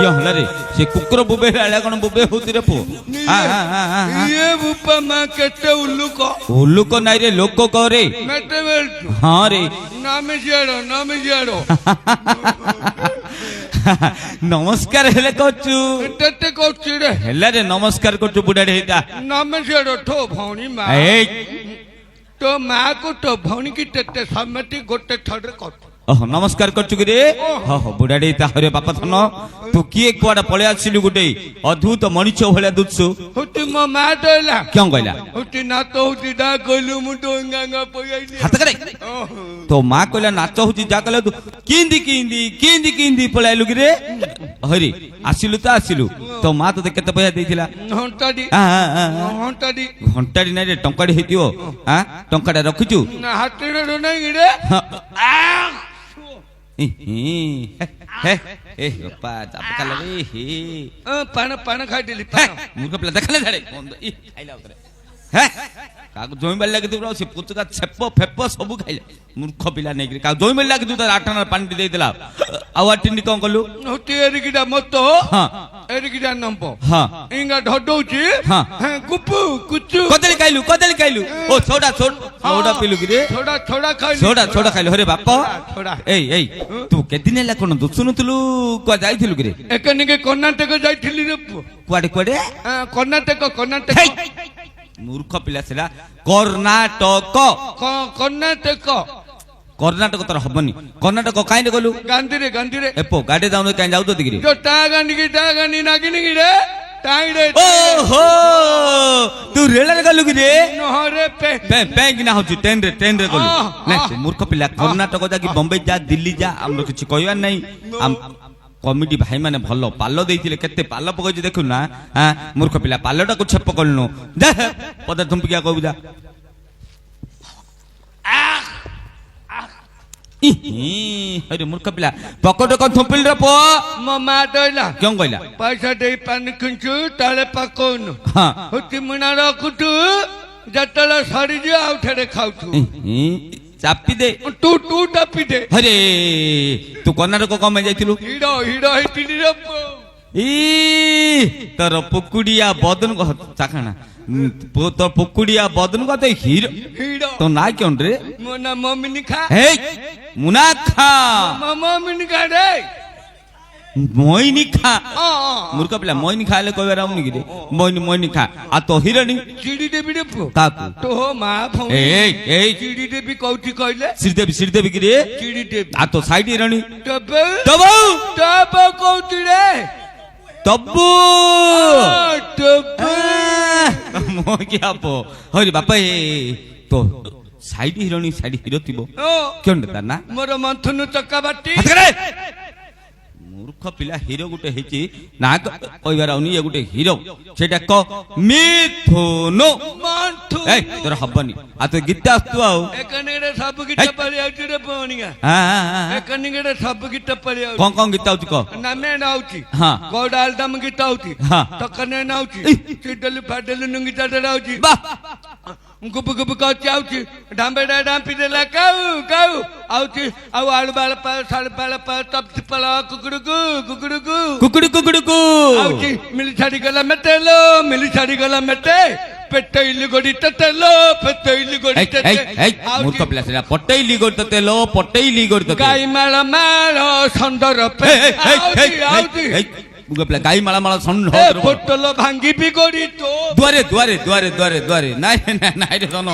କିଏ ହେଲା ରେ ସେ କୁକୁର ବୁବେ ହେଲା କଣ ବୁବେ ହଉଛି ରେ ପୁଅ ये बुपा माँ केटे ଉଲୁକ ନାଇଁ ରେ ଲୋକ କରେ मेटे बेल्ट ହଁ ରେ नाम जियाड़ो ନମସ୍କାର ହେଲେ କରୁଛୁ टेटे कोची रे ହେଲା ରେ ନମସ୍କାର କରୁଛୁ ବୁଢାଟେ ହେଇତା नाम जियाड़ो ठो भौणी माँ ଏଇ तो माँ को तो भौणी की टेटे समिति गोटे थड़े कोट ଓହୋ ନମସ୍କାର କରୁଛୁ କି ରେ ହଁ ହଁ ବୁଢାଟେ ହେଇତା ହରେ ବାପା ଧନ ତୁ କିଏ କୁଆଡେ ପଳେଇ ଆସିଲୁ ଗୋଟେ ଅଦ୍ଭୁତ ମଣିଷ ଭଳିଆ ଦୁଛୁ होती मो माँ डोला କିଅଁ କହିଲା होती ना तो होती डा कोलू मुटो गांगा पयाई ହାତ କରେ ତୋ ମା କହିଲା ନାଚ ହଉଛି ଯାହା କହିଲା ତୁ କିନ୍ଦି କିନ୍ଦି କିନ୍ଦି କିନ୍ଦି ପଳେଇଲୁ କି ରେ ହରି ଆସିଲୁ ତ ଆସିଲୁ ତୋ ମା ତତେ କେତେ ପଇସା ଦେଇଥିଲା हंटाडी हंटाडी ଘଣ୍ଟାଟି ନାଇଁ ରେ ଟଙ୍କାଟି ହେଇଥିବ ଟଙ୍କାଟା ରଖୁଛୁ ना हाथी रे नहीं गिरे ଏ ବାପା ଚାପ କାଲ ରେ ହେ पान खाई दिली ମୂର୍ଖ ପିଲା ଦେଖାଲେ ଧାଡେ ଖାଇଲା ଉପରେ ହେ କାହାକୁ ଜମି ବାଲି ଲାଗିଥିବ ସେ ପୁଚକା ଛେପ ଫେପ ସବୁ ଖାଇଲେ ମୂର୍ଖ ପିଲା ନେଇକିରି କାହାକୁ ଜମି ବାଲି ଲାଗିଥିବ ତାର 8 ଆଣା ପାଣି ଦେଇଦେଲା ଆଉ ଆଟିନି କଣ କଲୁ होती एरिकिडा मतो ହଁ एरिकिडा नंपो ହଁ इंगा ढडौची हाँ। कुपु कुचु କଦଳୀ ଖାଇଲୁ ଓ ଛୋଡ଼ା ପିଲୁ କି ରେ छोड़ा खाई ଛୋଡ଼ା ଖାଇଲୁ ହରେ ବାପ छोड़ा ଏଇ ତୁ କେଦିନ ହେଲା କଣ ଦୁସୁନଥିଲୁ କୁଆ ଯାଇଥିଲୁ କି ରେ एकनिके कर्नाटक जाइथिली रे କୁଆଡେ कर्नाटक ହେଇ! ମୂର୍ଖ ପିଲା ସେଟା କର୍ଣ୍ଣାଟକ କର୍ଣ୍ଣାଟକ ତୋର ହବନି କର୍ଣ୍ଣାଟକ କାହିଁରେ ଗଲୁ गांधी रे ଏପୋ ଗାଡି ଯାଉନ କାହିଁ ଯାଉଛନ୍ତି କି ରେ जो टागानी नागिनी गिरे टाइडे ଓହୋ ତୁ ରେଳରେ ଗଲୁ କି ରେ नहरे पे କିନା ହଉଛି ଟ୍ରେନରେ ଗଲୁ ନାଇଁ ତୁ ମୂର୍ଖ ପିଲା କର୍ଣ୍ଣାଟକ ଯା କି ବମ୍ବେ ଯା ଦିଲ୍ଲୀ ଯା ଆମର କିଛି କହିବାର ନାହିଁ କମିଟି ଭାଇ ମାନେ ଭଲ ପାଲ ଦେଇଥିଲେ କେତେ ପାଲ ପକେଇଛି ଦେଖୁ ନା ମୂର୍ଖ ପିଲା ପାଲଟାକୁ ଛେପ କଲୁନୁ ପଦା ଧୁମ୍ପିକିଆ କହିବୁ ଯା ହରେ ମୂର୍ଖ ପିଲା ପକଟ କଣ ଥୁମ୍ପିଲି ରେ ପୁଅ मो मा डोला କେଉଁ କହିଲା पैसा दे पानी किंचु ताले पकोनु ହଁ होती मुना रखुतु जतला सरी जे आउ ठेरे खाउतु ଚାପି ଦେ तू टपी दे ହରେ ତୁ କର୍ଣ୍ଣାଟକ କଣ ପାଇଁ ଯାଇଥିଲୁ हीरो हेतिली रे ତୋର ପକୁଡିଆ ବଦନ ଚାଖଣା ତୋର ପକୁଡିଆ ବଦନ କଥା ହିରୋ हीरो ତୋ ନା କେଉଁ ରେ मोना मम्मी खा ହେଇ ମୁନା ଖା मम्मी खा रे ମଇନି ଖା ओ ମୂର୍ଖ ପିଲା ମଇନି ଖାଇଲେ କହିବାର ହଉନି କି ରେ ମଇନି ଖା ଆଉ ତୋ ହିରୋଣି चिड़ी देवी रे କାକୁ तो हो मा फोन ଏଇ चिड़ी देवी कौठी कहले ଶ୍ରୀଦେବୀ କି ରେ चिड़ी देवी ଆଉ ତୋ ସାଇଡ ହିରୋଣି तबे ତବୁ तबे कौठी रे ତବୁ तबे ମୋ କିଆ ପୋ ହରି ବାପା ତୋ ସାଇଡ ହିରୋ ଥିବ ओ କେଉଁ ତା ନା मोर मंथनु चक्काबाटी ମୂର୍ଖ ପିଲା ହିରୋ ଗୋଟେ ହେଇଛି ନା କହିବାର ହଉନି ଇଏ ଗୋଟେ ହିରୋ ସେଇଟା କ ମିଥୁନ मंथु ଏଇ ତୋର ହବନି ଆଉ ତୁ ଗୀତ ଆସୁଥିବ ଆଉ एकनिगडे सब गीत पळी आउची रे पोणिया एकनिगडे सब गीत पळी आउची କଣ ଗୀତ ଆଉଛି କହ नमे नाउची ହଁ गोडाल दम गीत आउची ହଁ तकने नाउची चिडल फाडल नुंगी चढ आउची ବା गुप गुप कची आउची ढांबेडा ढांपी देला काऊ आउची आउ आळू बाळ पा साळ बाळ पा तप तिपला कुकुडुकु କୁକୁଡୁ आउची मिली छाडी गला मेटे पेटैली गोडी ततेलो पेटैली गोडी ମୂର୍ଖ ପିଲା ସେଟା ପଟେଇଲି ଗୋଡ ତେଲ ପଟେଇଲି ଗୋଡ गाई माळ माळ सुंदर पे आउची ମୂର୍ଖ ପିଲା ଗାଈ ମାଳ ଷଣ୍ଢ ବୋତଲ ଭାଙ୍ଗି ବି ଗୋଡ଼ି ତୋ ଦୁଆରେ ନାଇଁ ରେ ଧନ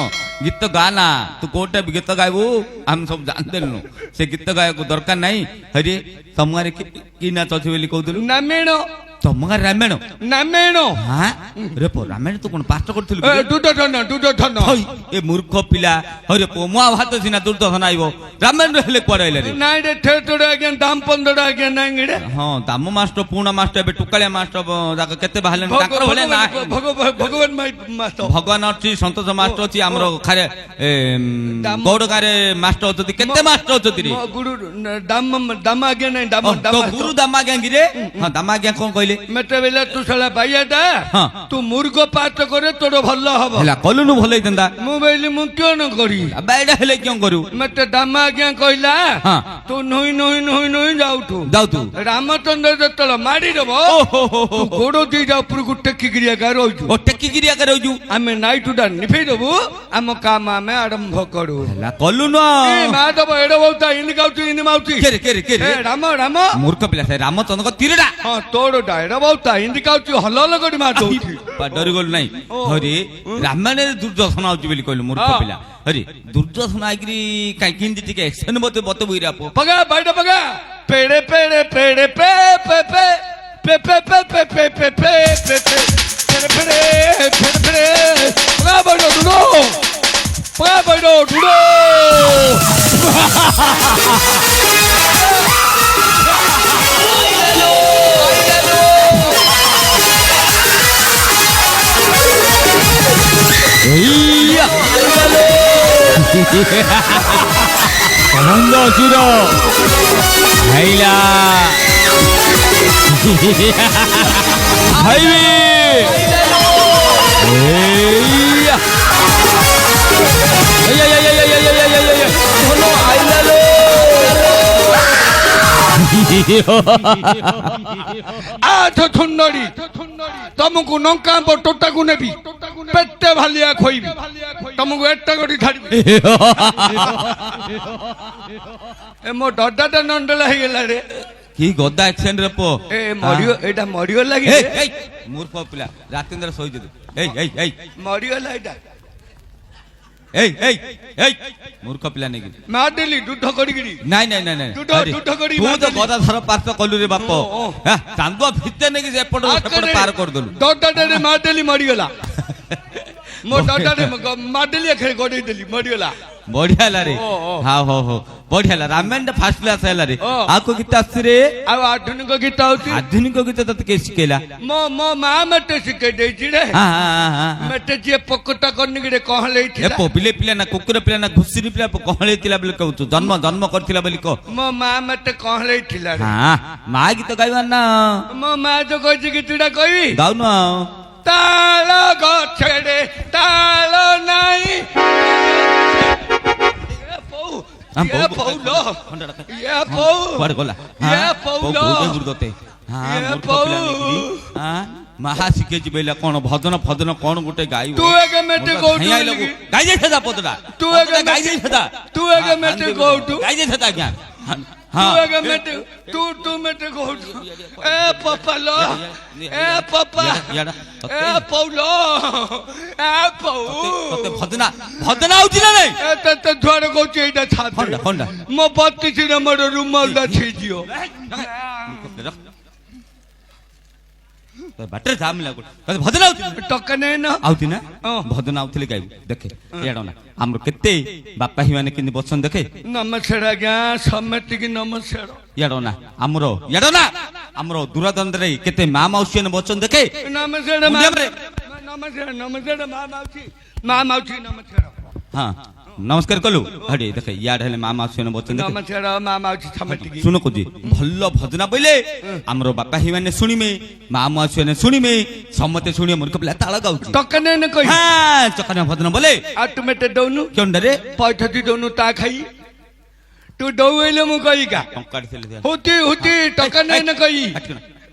ଗୀତ ଗା ନା ତୁ କୋଉଟା ବି ଗୀତ ଗାଇବୁ ଆମେ ସବୁ ଜାଣିଦେଲୁ ସେ ଗୀତ ଗାଇବାକୁ ଦରକାର ନାହିଁ ହରି ତମ ଗାଁରେ କି ନାଚ ଅଛି ବୋଲି କହୁଥିଲୁ ନାମେଣ ତମ ଗାଁରେ ରାମାୟଣ ରେ ରାମାୟଣ ତୁ କଣ ପାଠ କରୁଥିଲୁ ଦୁର୍ଦ୍ଧନ ଏ ମୂର୍ଖ ପିଲା ହରେ ମୋ ଭାତ ସିନା ଦୁର୍ଦ୍ଧନ ଆଇବ ରାମାୟଣ ହେଲେ କୁଆଡେ ଆଇଲା ରେ ନାଇଁ ରେ ଠେଟୋଡ ଆଜ୍ଞା ଦାମ 15 ଆଜ୍ଞା ନାଇଁ ରେ ହଁ ଦାମ ମାଷ୍ଟର ପୁଣା ମାଷ୍ଟର ଏବେ ଟୁକାଳିଆ ମାଷ୍ଟର ଯାକ କେତେ ବାହାରିଲେଣି ତାଙ୍କର ଭଳିଆ ନା ଭଗବାନ ମାଷ୍ଟର ଭଗବାନ ଅଛି ସନ୍ତୋଷ ମାଷ୍ଟର ଅଛି ଆମର ଖାରେ ଗୌଡ ଗାଁରେ ମାଷ୍ଟର ଅଛନ୍ତି କେତେ ମାଷ୍ଟର ଅଛନ୍ତି ରେ ଗୁରୁ ଦାମ ଆଜ୍ଞା ନାଇଁ ଦାମ ଗୁରୁ ଦାମା ଆଜ୍ଞା କି ରେ ହଁ ଦାମା ଆଜ୍ଞା କଣ କହିଲେ କହିଲେ ମତେ ବେଲେ ତୁ ଶଳା ବାଇଆଟା ହଁ। ତୁ ମୁର୍ଗ ପାତ କରେ ତୋର ଭଲ ହବ ହେଲା କଲୁନୁ ଭଲ ହେଇଥାନ୍ତା ମୁଁ ବେଲି ମୁଁ କିଅଣ କରି ବାଇଡା ହେଲେ କିଅଁ କରୁ ମତେ ଦାମା ଆଜ୍ଞା କହିଲା ହଁ। ତୁ ନୁଇଁ ନୁଇଁ ନୁଇଁ ନୁଇଁ ଯାଉଠୁ ଯାଉ ତୁ ରାମଚନ୍ଦ୍ର ଯେତେବେଳେ ମାରିଦବ ତୁ ଗୋଡ ଦିଟା ଉପରକୁ ଟେକିକିରି ଏକା ରହିଛୁ ଓ ଟେକିକିରି ଆକା ରହିଛୁ ଆମେ ନାଇଟୁଟା ନିଭେଇ ଦବୁ ଆମ କାମ ଆମେ ଆରମ୍ଭ କରୁ ହେଲା କଲୁନୁ ମା ଦବ ଏଡ ବଉତା ଇନି ଗାଉଛୁ ଇନି ମାଉଚି କେରେ କେରେ କେରେ ରାମ ରାମ ମୂର୍ଖ ପିଲା ସେ ରାମଚନ୍ଦ୍ରଙ୍କ ତୀରଟା ହଁ ତୋରଟା ଏଡ ବଉତା ଇନି ଗାଉଛୁ ହଲ ହଲ କରି ମା ଦଉଛି ଡରିଗଲୁ ନାଇଁ ହରି ରାମାୟଣରେ ଦୁର୍ଯୋଧନ ଆଉଛି ବୋଲି କହିଲୁ ମୂର୍ଖ ହଁ। ପିଲା ହରି ଦୁର୍ଯୋଧନ ଆଇକିରି କାଇଁ କିନ୍ତି ଟିକେ ଏକ୍ସନ ମତେ ବତେବୁ ଇରା ପୁଅ ପଗା ବାଇଡ ପଗା ପେଡେ ପେଡେ ପେଡେ ପେ ପେ ପେ ପେ ପେ ପେ ପେ ପେ ପେ ପେ ପେ ପେ ପେଡେ ପେଡେ ପେଡେ ପେଡେ ପଗା ବାଇଡ দুডো পগা বাইড দুডো আনন্দ অসুর হাইলা হাইবে ଥୁଣ୍ଡଡ଼ି ତମକୁ ନଙ୍କା ଟୋଟାକୁ ନେବି ପେଟେ ଭାଲିଆ ଖୋଇବି ତମକୁ ଏଟା କରି ଛାଡ଼ିବି ଏ ମୋ ଡଡାଟା ନଣ୍ଡଲା ହେଇଗଲା ରେ কি গদা অ্যাক্সিডেন্ট রে পো ଏ ମରିବ ଏଇଟା ମରିଗଲା କି এই এই মূর্খ পিলা রাতেন্দ্র সই দে এই এই এই ମରିଗଲା ଏଇଟା এই এই এই মূর্খ পিলা নেকি ମାରିଦେଲି ଯୁଦ୍ଧ କରିକିରି নাই নাই নাই নাই দুটো- আরে, দুটো করি তু তো মারদেলি। গদা ধর পার্থ কলু রে বাপ ও, ও। হ্যাঁ চান্দুয়া ভিতরে নেকি যে এপট সেপট পার করে দেলু ଡଡାଟାରେ ମାରିଦେଲି ମରିଗଲା ମୋ ଡଡାରେ ମାରିଦେଲି ଏଖରେ ଗଡେଇ ଦେଲି ମରିଗଲା বড়িয়া হেলা রে ও, ও। হ্যাঁ হো হো বড়িয়া হেলা রামায়ণ ফার্স্ট ক্লাস হেলা রে ও। আকো গীত আসছে রে ଆଉ ଆଧୁନିକ ଗୀତ ହଉଛି আধুনিক গীত ততে কে শিখেলা ମୋ ମୋ ମା ମତେ ଶିଖେଇ ଦେଇଛି ରେ হ্যাঁ হ্যাঁ হ্যাঁ ମତେ ଯିଏ ପୋକଟା କରିନିକିରେ କହଲେଇଥିଲା এপো পিলে পিলা না কুকুর পিলা না ঘুষিরি পিলা কহলে তিলা বলি কହୁଛୁ জন্ম জন্ম করতিলা বলি কহ ମୋ ମା ମତେ କହଲେଇଥିଲା ରେ হ্যাঁ মা গীত গাইবার না ମୋ ମା ଯୋଉ କହିଛି ଗୀତଟା କହିବି গাউন ତାଳ ଗଛରେ ତାଳ ନାହିଁ ଇଏ ପଉଲ ଇଏ ପଉ କୁଆଡେ ଗଲା ଇଏ ପଉଲ ଗୁରୁଦତେ ହଁ ଇଏ ମୂର୍ଖ ପଉ ପିଲା ନେଇକିରି ହଁ ମାହା ଶିଖେଇଛି ବେଲା କଣ ଭଜନ ଫଜନ କଣ ଗୋଟେ ଗାଇବ ତୁ ଏକେ ମେଟେ କୋଉଠୁ ଗାଇ ଯାଇଥା ପଦଟା ତୁ ଏକେ ଗାଇ ଯାଇଥା ତୁ ଏକେ ମେଟେ କୋଉଠୁ ଗାଇ ଯାଇଥା ଆଜ୍ଞା ତୁ ଏକେ ମେଟେ ତୁ ମେଟେ କୋଉଠୁ ଏ ପପାଲ ଏ ପପା ଏ ପଉଲ ଏ ପଉ ତତେ ଭଜନା ଭଜନା ହଉଛି ନା ନାଇଁ ଏ ତତେ ଧୁଆରେ କହୁଛି ଏଇଟା ଛାଡ ହଣ୍ଡା ହଣ୍ଡା ମୋ 32 ନମ୍ବର ରୁମାଲଟା ଛିଯିବ ବାଟରେ ଜାମ୍ ଲାଗୁ ଭଜନ ହଉଛି ଟକା ନେଇ ନା ଆଉତି ନା ହଁ। ଭଜନ ଆଉଥିଲେ ଗାଇବୁ ଦେଖେ ଏଡ ନା ଆମର କେତେ ବାପା ହି ମାନେ କେମିତି ବସନ୍ ଦେଖେ ନମସ୍କାର ଆଜ୍ଞା ସମିତିକି ନମସ୍କାର ଏଡ ନା ଆମର ଏଡ ନା ଆମର ଦୂରଦଣ୍ଡରେ କେତେ ମା ମାଉସୀ ମାନେ ବସନ୍ ଦେଖେ ନମସ୍କାର ମୁଣ୍ଡିଆରେ। ନମସ୍କାର ନମସ୍କାର ମା ମାଉସୀ ନମସ୍କାର ହଁ ନମସ୍କାର କଲୁ ହଡି ଦେଖେ ଇଆଡ ହେଲେ ମା ମାଉସୀ ମାନେ ବସନ୍ ଦେଖେ ନମସ୍କାର ମା ମାଉସୀ ସମିତିକି ଶୁଣ କହୁଛି ଭଲ ଭଜନା ବୋଇଲେ ଆମର ବାପା ହି ମାନେ ଶୁଣିମେ ମା ମାଉସୀ ମାନେ ଶୁଣିମେ ସମସ୍ତେ ଶୁଣିବେ ମୂର୍ଖ ପିଲା ତାଳ ଗାଉଛି ଟକା ନେଇ ନା କହି ହଁ ଚକାନା ଭଜନ ବୋଲେ ଆଉ ତୁ ମେଟେ ଦଉନୁ କେଉଁଟାରେ ପଇଠ ଦି ଦଉନୁ ତା ଖାଇ ତୁ ଦଉଇଲେ ମୁଁ କହିକା ଟଙ୍କା ଥିଲେ ହୁତି ଟକା ନେଇ ନା କହି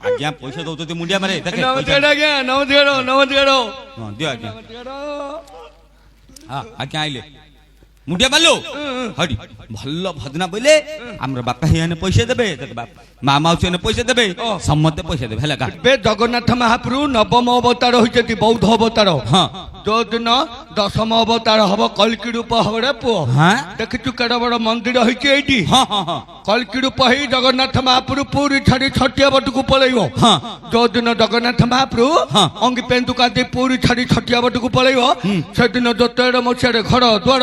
ଆଜ୍ଞା ପଇସା ଦଉଛନ୍ତି ମୁଣ୍ଡିଆ ମାରେ ଦେଖେ ପଇସା। ନମସ୍କାର ଆଜ୍ଞା ନମସ୍କାର ନମସ୍କାର ହଁ ଦିଅ ଆଜ୍ଞା ନମସ୍କାର ହଁ ଆଜ୍ଞା ଆଇଲେ ମୁଣ୍ଡିଆ ମାରିଲୁ ହଡି ଭଲ ଭଜନା ବୋଇଲେ ଆମର ବାପା ହି ମାନେ ପଇସା ଦେବେ ମା ମାଉସୀ ମାନେ ପଇସା ଦେବେ ସମସ୍ତେ ପଇସା ଦେବେ ହେଲା ଏବେ ଜଗନ୍ନାଥ ମହାପ୍ରଭୁ ନବମ ଅବତାର ହୋଇଛନ୍ତି ବୌଦ୍ଧ ଅବତାର ହଁ ଯୋଉଦିନ ଦଶମ ଅବତାର ହବ କଲ୍କି ରୂପ ହବ ରେ ପୁଅ ହଁ ଦେଖିଛୁ କେଡ ବଡ ମନ୍ଦିର ହେଇଛି ଏଇଠି ହଁ ହଁ ହଁ କଲ୍କି ରୂପ ହେଇ ଜଗନ୍ନାଥ ମହାପ୍ରଭୁ ପୁରୀ ଛାଡି ଛଟିଆ ବଟକୁ ପଳେଇବ ହଁ ଯୋଉଦିନ ଜଗନ୍ନାଥ ମହାପ୍ରଭୁ ହଁ। ଅଙ୍ଗି ପେନ୍ଦୁକା ଦେଇ ପୁରୀ ଛାଡି ଛଟିଆ ବଟକୁ ପଳେଇବ ସେଦିନ ଯେତେବେଳେ ମସିଆରେ ଘର ଦ୍ୱାର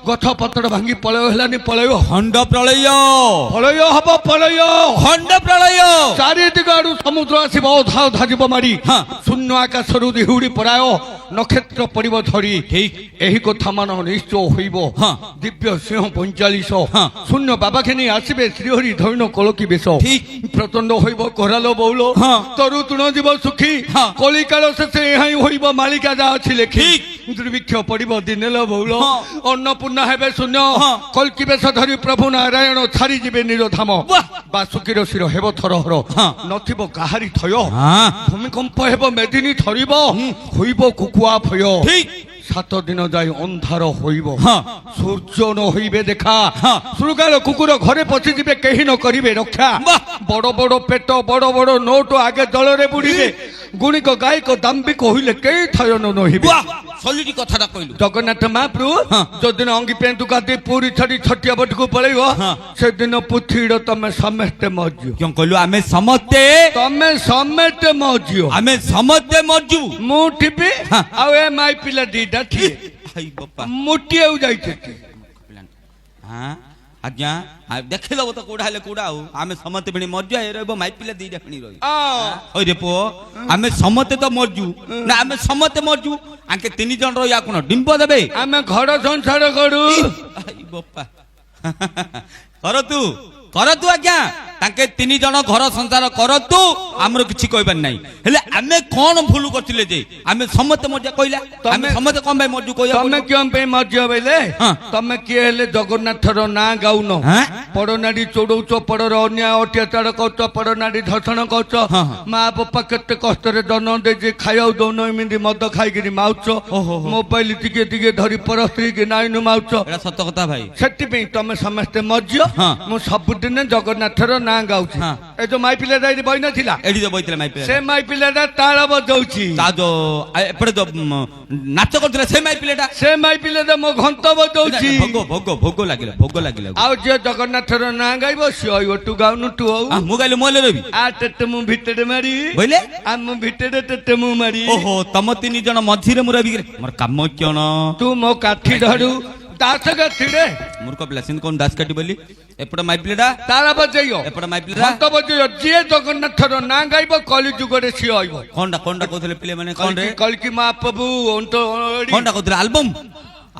ଗଛ ପତ୍ର ଭାଙ୍ଗି ପଳେଇ ହେଲାନି ପଳେଇବ ଖଣ୍ଡ ପ୍ରଳୟ ପଳେଇ ହବ ପଳେଇ ଖଣ୍ଡ ପ୍ରଳୟ ଚାରିଦିଗ ଆଡୁ ସମୁଦ୍ର ଆସିବ ଅଧା ଅଧା ଯିବ ମାରି ହଁ। ଶୂନ୍ୟ ଆକାଶରୁ ଦିହୁଡି ପରାୟ नक्षत्र पड़िब धरी ठीक एही कथा मान निश्चय होइब हाँ। दिव्य सिंह 45 हाँ। शून्य बाबा के नहीं आसबे श्रीहरि धैन कलकी बेश ठीक प्रचंड होइब कोरालो बौल हाँ। तरु तुण जीव सुखी हाँ। कलिकाल शेषे यहाँ होइब मालिका जा अछि लेखि ठीक। दुर्भिक्ष पड़िब दिनेल बौल हाँ। अन्नपूर्णा हेबे शून्य हाँ। कल्की बेश धरी प्रभु नारायण छाड़ी जीवे निरोधाम वाह। बासुकीर शिर हेब थरहर हाँ। नथिब काहारी थय हाँ भूमिकंप हेब मेदिनी थरिब होइब कुकुआ भय ठीक 7 दिन जाए अंधार होइब हाँ। सूर्य न होइबे देखा हाँ। सुरगार कुकुर घरे पशि जीवे केही न करिवे रक्षा वाह। बड़ बड़ पेट बड़ बड़ नोट आगे जलरे बुड़िबे गुणिक गायक दाम्बिक कहिले केही थयन नहिबे वाह सलिडी कथाटा कहलु जगन्नाथ महाप्रभु हाँ। जो दिन अंगी पेंटु गादी पूरी छड़ी छटिया बटकू पळेइबो हाँ। से दिन पुथिड़ तमे समेते मजियो क्यों कहलु आमे समते तमे समेते मजियो आमे समते मरजु मु टिपी हाँ। आउ ए माई पिला दीटा थी आई बापा मुटियाउ जाइते हाँ आज्ञा देखि दबो तो कोडा हेले कोडा आमे समते बिनी मरजु ए रहबो माई पिला दीटा बिनी रही ओइ रे पो आमे समते तो मरजु ना आमे समते मरजु आके 3 जन रही या कोन डिंब देबे आमे घर संसार करू आई बापा करतु आज्ञा ताके 3 जन घर संसार करतु हमर किछि कहबार नाही हेले आमे कोन भूल करथिले जे आमे समते मरजा कहला आमे समते कोन भाई मरजु कहया तमे क्यों पे मजियो बेले हाँ। तमे किए हेले जगन्नाथर ना गाउनो हाँ? पड़नाड़ी चोड़ौच पड़र अन्याय अत्याचार करछ पड़नाड़ी धर्षण करछ हाँ, हाँ। माँ बापा केते कष्टरे जन्म दे खाइयाउ दौन एमिति मद खाइकिरी माउछ ओहो। मोबाइल टिके टिके धरी परस्त्री कि नाइनु माउछ एटा सत्य कथा भाई सेति तमे समस्ते मजियो हाँ। मु सबुदिन जगन्नाथर ना गाउछि हाँ। ए जो माई पिला दाई बइन थिला एडी जो बइतले माई पिला से माई पिलाटा ताळ बजाउछि ता जो एपड़े जो नाच करथिले से माई पिलाटा से माई पिलाटा मो घंट बजाउछि भोग लागिला आउ जे जगन्नाथर ना गाइबो से आइबो तू गाउनु तू आउ आ मु गाइले मोले रबी आ तेते मु भितरे मारी बोले आ मु भितरे तेते मु मारी ओहो तम 3 जन मझिरे मु रबी मोर काम कोन तू मो काठी धरू दास गाथिरे मूर्ख पिला सिन कोन दास काटी बोली एपड़ माई पिलाटा तारा बजाइयो एपड़ माई पिलाटा घंट बजाइयो जे जगन्नाथर ना गाइबो कली जुगरे से आइबो कोनटा कहथले पिले माने कोन रे कलकी महाप्रभु अंतो कोनटा कहथले एल्बम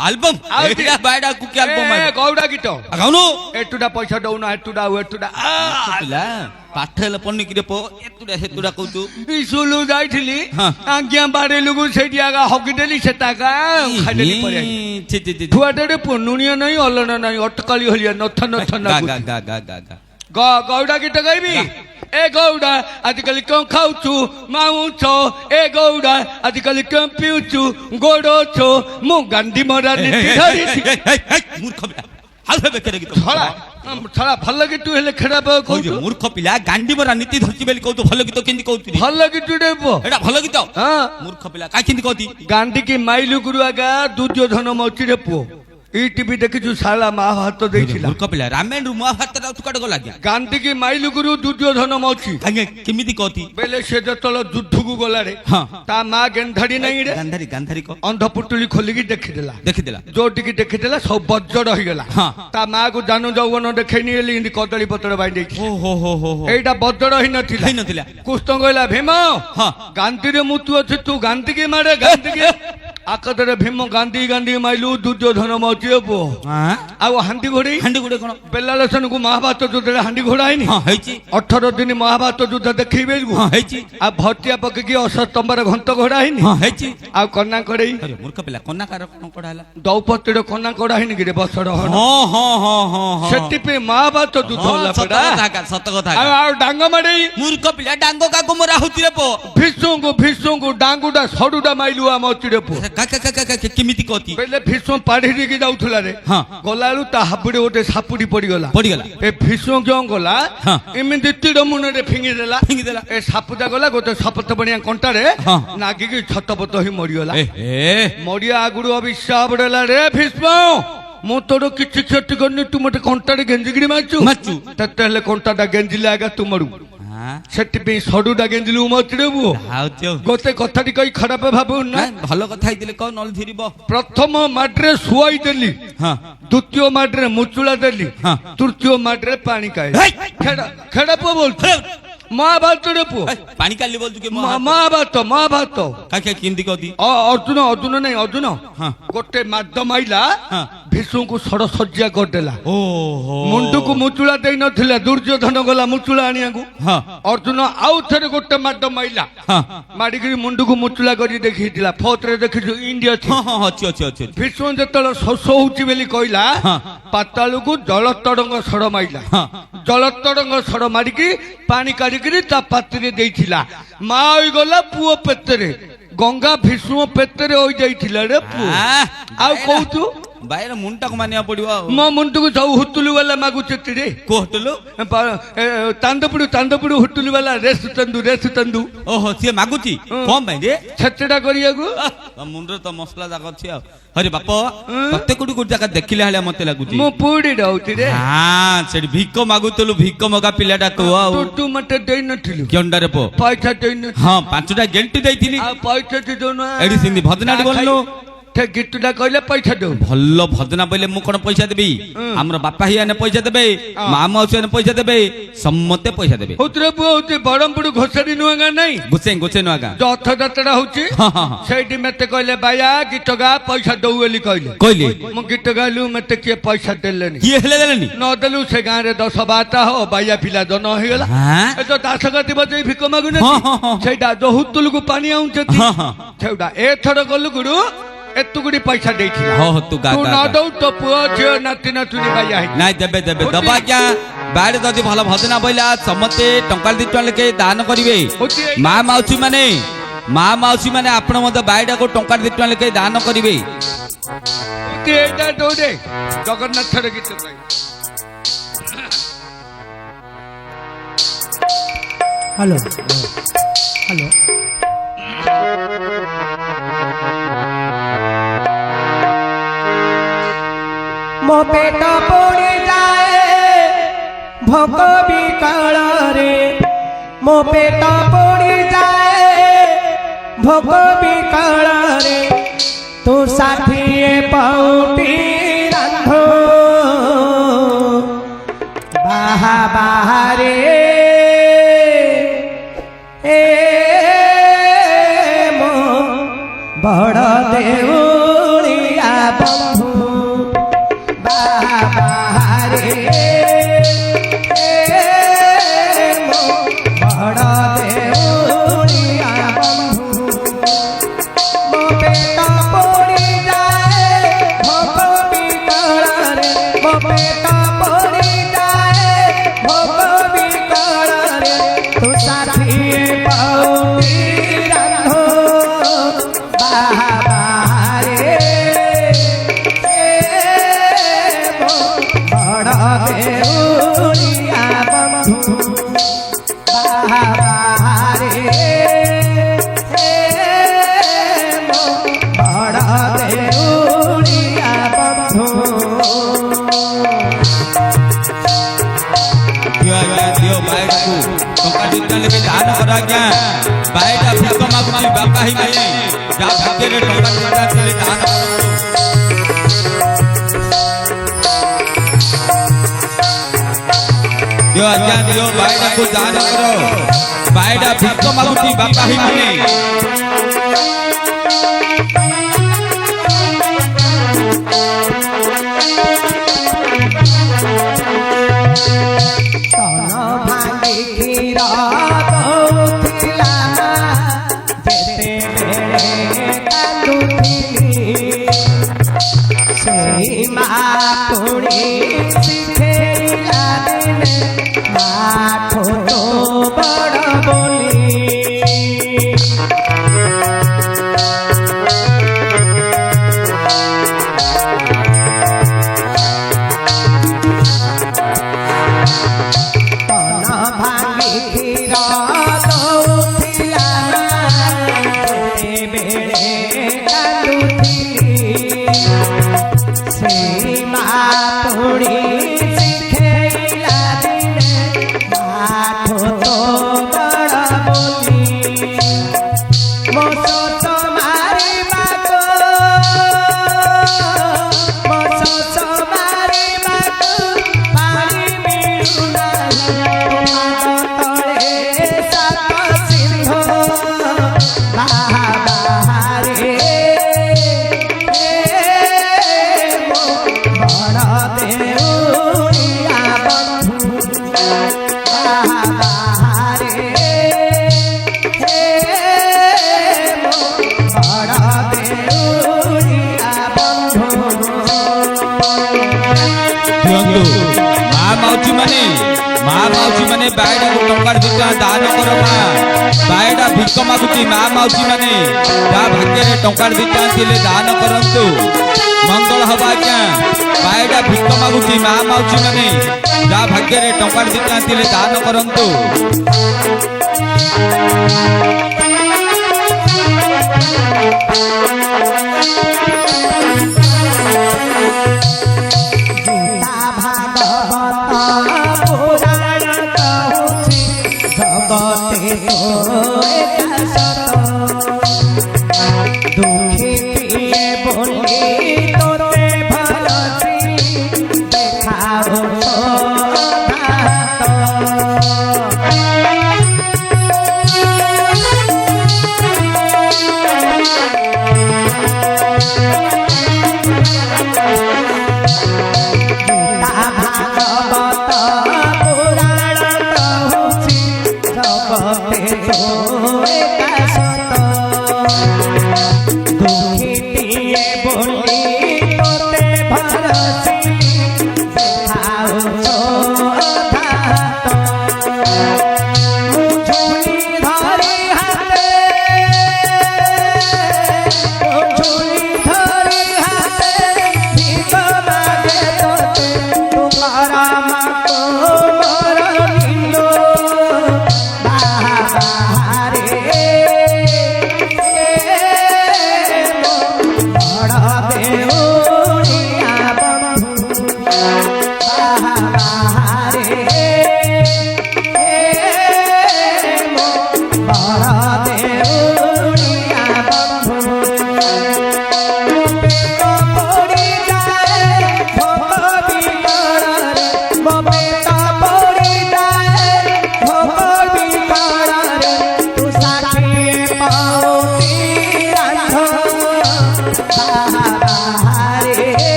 एटा बायडा कुकी एल्बम ए गौड़ा गीत गाउनु एटुडा पैसा दउना एटुडा पिला पाठेले पन्नी किरे पो एतुडा हेतुडा कहतु सुलु जाइथिली हाँ। आज्ञा बारे लुगु सेठी आगा हगिदेली सेटाका खाइदेली परे छि थुआटेडे पुनुनिया नहीं अलना नहीं अटकली हलिया नथ नथ ना गा गौड़ा गीत गाइबी ए गौड़ा आजकल क्यों खाउछु माउछो ए गौड़ा आजकल क्यों पिउछु गोड़ो छो मु गांधी मरा नीति धरी मूर्ख पिला हाल बेकरे गीत छड़ा छड़ा भल गीत हेले खेड़ा ब कहू मूर्ख पिला गांडी मरा नीति धरची बेली कहतु भल गीत केंदी कहतु भल गीत डेबो एटा भल गीत हां मूर्ख पिला का केंदी कहती गांधी की माइलु गुरु आगा दुर्योधन मचिरे पुओ ई टीवी देखिछु शाला महाभारत देइथिला मूर्ख पिला रामायण रु महाभारत रा तु काड गला गया गांधी की माइलु गुरु दुर्योधन मची आगे केमिति कहती बेले से जतल युद्ध को गला रे हां ता मां गेंधड़ी नहीं रे गांधारी को अंध पुटुली खोलिकी देखिदेला देखिदेला जोटिकी देखिदेला सब बज्जड़ रहीगला हाँ। ता मां को जानु जौवन देखैनी एली इंदी कदली पत्र बाई देछि ओ हो एटा बज्जड़ ही नथिला नहीं नथिला कुष्ठ कहला भीम हाँ। गांधी रे मुतु अछि तू गांधी के मारे गांधी के आकदरे भीम गांधी गांधी माइलु दुर्योधन मचिए पो हां आउ हांडी घोड़ी हांडी गुडे कोन बेलालसन को महाभारत युद्ध हांडी घोड़ा आइनी हां हेची 18 दिन महाभारत युद्ध देखिबे हां हेची आ भटिया पके की असतंबर घंट घोड़ा आइनी हां हेची आ कन्ना कड़ई अरे मूर्ख पिला कोना कार कोन कोडाला द्रौपदीर कन्ना कड़ा आइनी गिरे बसड़ हां सेट्टी पे महाभारत युद्ध होला पड़ा सत कथा आ डांग मारई मूर्ख पिला डांगो का गुमरा होती रे पो भिसुंगु डांगुडा सडुडा माइलु आ मचिरे पो का केमिति कहती पहले भीष्म पाढ़ी की जाऊला रे हाँ। गलालू ता हाबुड़ी गोटे सापुड़ी पड़गला ए भीष्म क्यों गला हाँ। एमती तीर मुନରେ फिंगी देला ए सापुटा गला गोटे सपत बणिया कंटारे हाँ। नागिकी छतपत ही मरिगला ए मरिया आगुड़ अभिशाप देला रे भीष्म मु तोर किछि क्षति करनी तू मते कंटारे गेंजिगिरी माचु तते हेले कंटाटा गेंजिले आगा तू मरु सेठी सडुटा गेंजिलु मचिरेबु गोटे कथाटी कई खराब भाबु ना भल कथा आइदिले क नल धिरिबो प्रथम माड्रे सुआई देली हां द्वितीय माड्रे मुचुला देली हाँ। तृतीय माड्रे पानी काई खेड़ा खेड़ा पो बोल महाभारत रे पुओ पानी काली बोल तू के महाभारत काके किंदी को दी अर्जुन नहीं अर्जुन हाँ। गोटे माद माइला हाँ। भीष्म को सड़ सज्जा करदेला ओहो मुंडू को मुचुला दे नथिला दुर्योधन गला मुचुला आनिया को हाँ अर्जुन आउ थरे गोटे माद माइला हाँ माडिकरी मुंडू को मुचुला करी देखिथिला फोटरे देखिछु इंडिया थी हाँ हाँ अच्छी भीष्म जेतल शोष होउची बेली कहला हाँ। पाताल को जल तरंग सड़ माइला हाँ। जल तरंग सड़ मारिकी पानी काढ़िकी ता पात्रे देइथिला मा होई गला पुओ पेतरे गंगा भीष्म पेतरे होई जाइथिला रे पुओ आउ कहतु बायर मुंडा को मानिया पड़िबो मो मुंडू को सब हुतुलु वाला मागुचती रे कोहटलो तांदपुड़ू हुतुलु वाला रेस तंदू ओहो से मागुची कम भाई रे छेचड़ा करियागु मुंडर तो मसला जाक अछि अरे बाप तते कुडी कुडी जाका देखिले हाले मते लागुची मो पूडी रहउती रे हां सेडी भिक्क मागुतलु भिक्क मगा पिलाटा तो तू मते देई नथिलु केंडा रे पो पैसा देई न हां पांचटा गेंटी देइथिली आ पैसा दे दोना एडी सिंधी भदनाडी बोलनो ठे गिट्टुडा कहले पैसा दो भल्लो भदना पहिले मु कोन पैसा देबी हमर बापा हिया ने पैसा देबे मामा औसे ने पैसा देबे सम्मते पैसा देबे होतरे पुओ होते बड़मपुर घोसड़ी नुआगा नहीं गुचे नुआगा रथ यात्रा होची सेठी मते कहले बाया गीत गा पैसा दउ एली कहले मु गीत गालु मते के पैसा देलेनी की हेले देलेनी न देलु से गां रे 10 बाटा हो बाया पिला दन हो गेला ए तो दासगति बजै भिक मागु ने सेटा जो हुतुल को पानी आउचती सेटा ए थड़ गलु गुरु एतुगुडी पैसा देइथिला हो तू गा तू न दउ तो पुओ झियो नाती नातुनी बाया है नाइ देबे दबा क्या बाड़े जदि भल भजना बइला समते टंका 2 टका लेके दान करिवे मां माउसी माने आपण मते बाइडा को टंका 2 टका लेके दान करिवे एटा दोडे जगन्नाथ रे गीत गाई हेलो मो पेट पोड़ी जाए भोक बिकल रे मो पेट पोड़ी जाए भोक बिकल रे तू षाठिए पौटी रांधो बाहा बाहरे ए मो बड़ देउलिया बंधु बाहरे मो बड़ देउलिया बंधु मो पेट पोड़ी जाए भोक बिकल रे मो पेट पोड़ी जाए भोक बिकल रे तू षाठिए पौटी रांधो बाहरे देउलिया बंधु बाहरे मो बड़ देउलिया बंधु दियो बाइडा को टंका 2 टका लेके दान करा क्या बाइडा भिक्क मागुची बापा ही नहीं जा भाग्य रे टंका 2 टका लेके दान दियो आज्ञा दियो बाइडा को दान करो बाइडा भिक्क मागुची बापा ही नहीं तन भांगी କ୍ଷୀର ଦଉଥିଲା ଯେତେବେଳେ କାନ୍ଦୁଥିଲି ସେଇ ମା ପୁଣି ଶିଖେଇଲା ଦିନେ ମାଠୁ ତ ବଡ଼ ବୋଲି ମା ମାଉସୀ ମାନେ ବାଇଡାକୁ ଟଙ୍କା 2 ଟଙ୍କା ଦାନ କର ମା ବାଇଡା ଭିକ ମାଗୁଛି ମା ମାଉସୀ ମାନେ ଯାହା ଭାଗ୍ୟରେ ଟଙ୍କା 2 ଟଙ୍କା ଥିଲେ ଦାନ କରନ୍ତୁ ମଙ୍ଗଳ ହବ ଆଜ୍ଞା ବାଇଡା ଭିକ ମାଗୁଛି ମା ମାଉସୀ ମାନେ ଯାହା ଭାଗ୍ୟରେ ଟଙ୍କା 2 ଟଙ୍କା ଥିଲେ ଦାନ କରନ୍ତୁ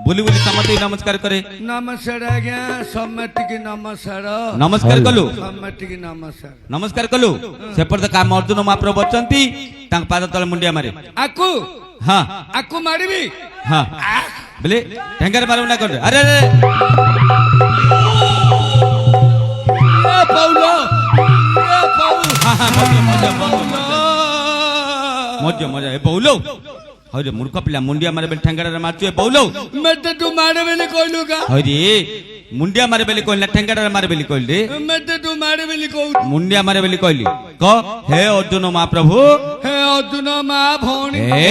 बोली बोली समझ नमस्कार करे नमस्कार आज्ञा सम्मतिकी नमस्कार नमस्कार कलु सम्मतिकी नमस्कार नमस्कार कलु सेपर त काम अर्जुन महाप्रभु बचंती तांग पाद तले मुंडिया मारे आकु हां आकु मारिबी हां बोले ठेंगर मारू ना कर अरे अरे ए पौलो ए पौल हां हां मजा मजा ए पौलो अरे मूर्ख पिला मुंडिया मारे बेले ठेंगाड़ा मारचु ए पौलो मते तू मारे बेले कहलु का अरे मुंडिया मारे बेले कहला ठेंगाड़ा मारे बेले कहल रे मते तू मारे बेले कहू मुंडिया मारे बेले कहली क हे अर्जुन महाप्रभु हे अर्जुन मा भौणी ए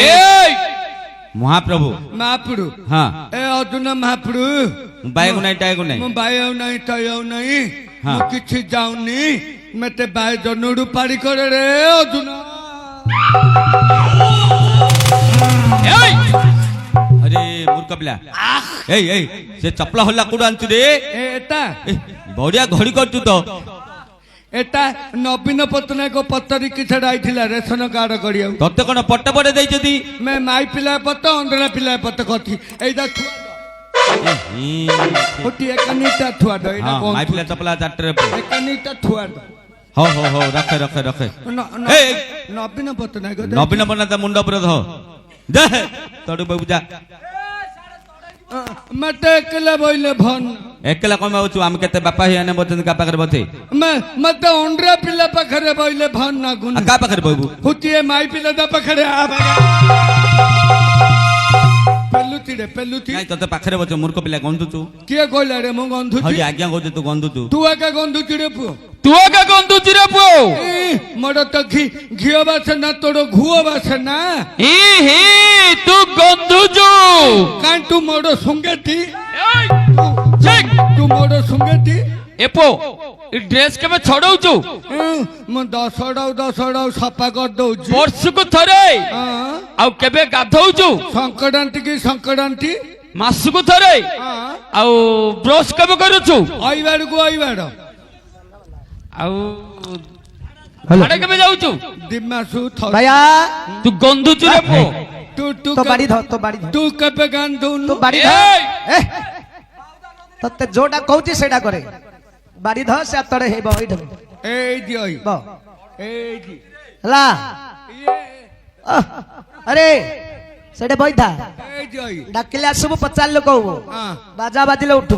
महाप्रभु महाप्रभु हां ए अर्जुन महाप्रभु बायगु नाही टायगु नाही म बायौ नाही टायौ नाही हां म किछि जाउनी मते बाय जनडू पारी करे रे अर्जुन अरे मूर्ख पिला ए ए से चपला हल्ला कुड आंचु रे एटा बढिया घड़ी करचु तो एटा नवीन पटनायक पत्तरी कि छड़ाइथिला रेशन कार्ड करियो तते कोन पट्ट पड़े देई जदी मैं माई पिला पत्त अंधरा पिला पत्त कथि एदा होटी एकनीटा थुआ दो एटा कोन माई पिला चपला चाटरे एकनीटा थुआ दो हो रखे रखे रखे ए नवीन पटनायक नवीन पटनायक मुंड पर धो जा तोड़ बाबू जा मते एकला बोइले भन एकला कम आउछु हम केते बापा हियाने बचन का पाखर बथे मते ओंड्रा पिला पाखरे बोइले भन ना गुण का पाखर बाबू हुतिए माई पिला दा पाखरे आ पेलुती नाही तते पाखरे बच मूर्ख पिला गंधुचु के कहला रे मु गंधुचि हरि आज्ञा गो तू गंधुचु तू आका गंधुचि रे पुओ तू आका गंधुचि रे पुओ मोर तो घियो बासे ना तोड़ घुओ बासे ना हे तू गंधुचु काई तू मोर संगेती तू मोर संगेती एपो ए ड्रेस केबे छड़ौचु ମୁଁ ଦଶଟାଉ ସଫା କରିଦଉଛି वर्ष को थरे आउ केबे गाधौचु ସଂକଟାନ୍ତି କି ସଂକଟାନ୍ତି मास को थरे आउ ब्रश केबे करूचु ଅଇବାଡକୁ ଅଇବାଡ आउ हाडे केबे जाउचु ଦିମାସୁ भैया तू गंधुचु रे पो ତୁ तो बाड़ी धो तो बाड़ी धो ତୁ କେବେ ଗାନ୍ଧୁନୁ तो बाड़ी धो ए तते जोटा कहूची सेटा करे बाड़ी धो से तड़े हेबो ओइ ढो ଏଇଠି ଅଇ बो ଏଇଠି हला अरे सेटे बैठा ଏଇଠି ଅଇ डाकिले आसबु 50 लोक हो ହଁ बाजा बाजिले उठू